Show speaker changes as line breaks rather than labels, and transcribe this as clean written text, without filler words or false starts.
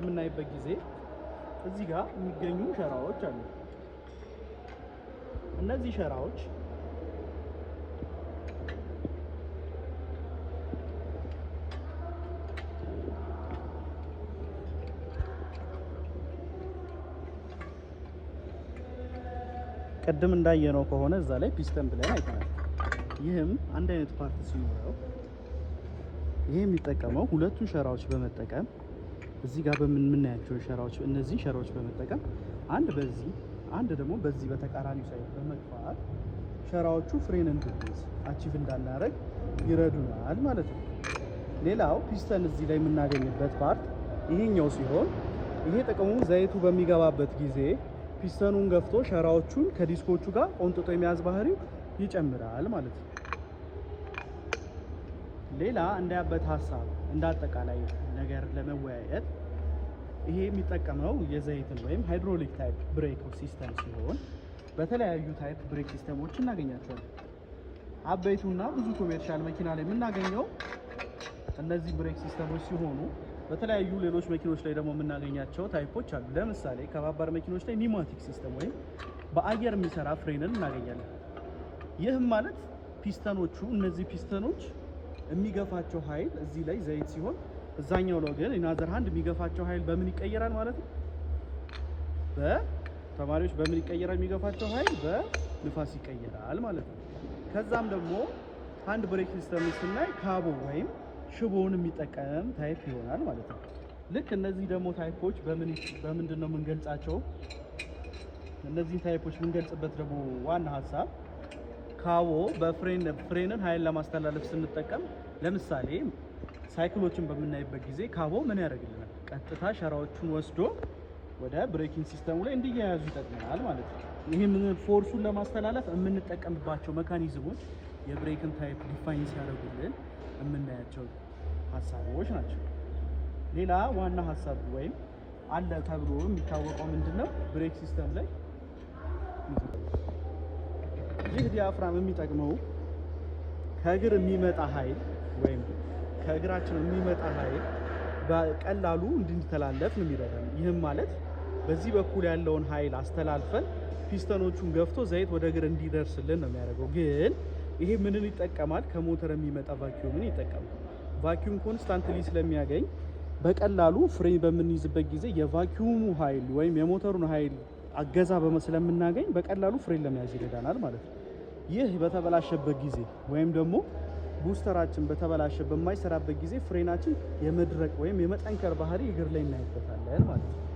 የምናይበት ጊዜ እዚህ ጋር የሚገኙ ሸራዎች አሉ። እነዚህ ሸራዎች ቅድም እንዳየነው ከሆነ እዛ ላይ ፒስተን ብለን አይተናል። ይህም አንድ አይነት ፓርት ሲኖረው ይሄ የሚጠቀመው ሁለቱን ሸራዎች በመጠቀም እዚህ ጋር በምናያቸው ሸራዎች እነዚህ ሸራዎች በመጠቀም አንድ በዚህ አንድ ደግሞ በዚህ በተቃራኒው ሳይድ በመግፋት ሸራዎቹ ፍሬን እንድንይዝ አቺቭ እንዳናረግ ይረዱናል ማለት ነው። ሌላው ፒስተን እዚህ ላይ የምናገኝበት ፓርት ይሄኛው ሲሆን ይሄ ጥቅሙ ዘይቱ በሚገባበት ጊዜ ፒስተኑን ገፍቶ ሸራዎቹን ከዲስኮቹ ጋር ቆንጥጦ የሚያዝ ባህሪው ይጨምራል ማለት ነው። ሌላ እንዳያበት ሀሳብ እንዳጠቃላይ ነገር ለመወያየት ይሄ የሚጠቀመው የዘይትን ወይም ሃይድሮሊክ ታይፕ ብሬክ ሲስተም ሲሆን በተለያዩ ታይፕ ብሬክ ሲስተሞች እናገኛቸዋለን። አበይቱና ብዙ ኮሜርሻል መኪና ላይ የምናገኘው እነዚህ ብሬክ ሲስተሞች ሲሆኑ በተለያዩ ሌሎች መኪኖች ላይ ደግሞ የምናገኛቸው ታይፖች አሉ። ለምሳሌ ከባባድ መኪኖች ላይ ኒውማቲክ ሲስተም ወይም በአየር የሚሰራ ፍሬንን እናገኛለን። ይህም ማለት ፒስተኖቹ እነዚህ ፒስተኖች የሚገፋቸው ኃይል እዚህ ላይ ዘይት ሲሆን እዛኛው ነው ግን ኢናዘር ሃንድ የሚገፋቸው ኃይል በምን ይቀየራል ማለት ነው? በተማሪዎች በምን ይቀየራል? የሚገፋቸው ኃይል በንፋስ ይቀየራል ማለት ነው። ከዛም ደግሞ ሃንድ ብሬክ ሲስተም ስናይ ካቦ ወይም ሽቦውን የሚጠቀም ታይፕ ይሆናል ማለት ነው። ልክ እነዚህ ደግሞ ታይፖች በምንድን ነው የምንገልጻቸው? እነዚህ ታይፖች የምንገልጽበት ደግሞ ዋና ሀሳብ ካቦ ፍሬንን ኃይል ለማስተላለፍ ስንጠቀም ለምሳሌ ሳይክሎችን በምናይበት ጊዜ ካቦ ምን ያደርግልናል? ቀጥታ ሸራዎቹን ወስዶ ወደ ብሬኪንግ ሲስተሙ ላይ እንዲያያዙ ይጠቅመናል ማለት ነው። ይህም ፎርሱን ለማስተላለፍ የምንጠቀምባቸው ሜካኒዝሞች የብሬክን ታይፕ ዲፋይን ሲያደርጉልን የምናያቸው ሀሳቦች ናቸው። ሌላ ዋና ሀሳብ ወይም አለ ተብሎ የሚታወቀው ምንድነው? ብሬክ ሲስተም ላይ ይህ ዲያፍራም የሚጠቅመው ከእግር የሚመጣ ኃይል ወይም ከእግራችን የሚመጣ ኃይል በቀላሉ እንድንተላለፍ ነው የሚረዳን። ይህም ማለት በዚህ በኩል ያለውን ኃይል አስተላልፈን ፒስተኖቹን ገፍቶ ዘይት ወደ እግር እንዲደርስልን ነው የሚያደርገው። ግን ይሄ ምንን ይጠቀማል? ከሞተር የሚመጣ ቫኪዩምን ይጠቀማል። ቫኪዩም ኮንስታንትሊ ስለሚያገኝ በቀላሉ ፍሬ በምንይዝበት ጊዜ የቫኪዩሙ ኃይል ወይም የሞተሩን ኃይል አገዛ ስለምናገኝ በቀላሉ ፍሬን ለመያዝ ይረዳናል ማለት ነው። ይህ በተበላሸበት ጊዜ ወይም ደግሞ ቡስተራችን በማይሰራበት ጊዜ ፍሬናችን የመድረቅ ወይም የመጠንከር ባህሪ እግር ላይ እናይበታለን ማለት ነው።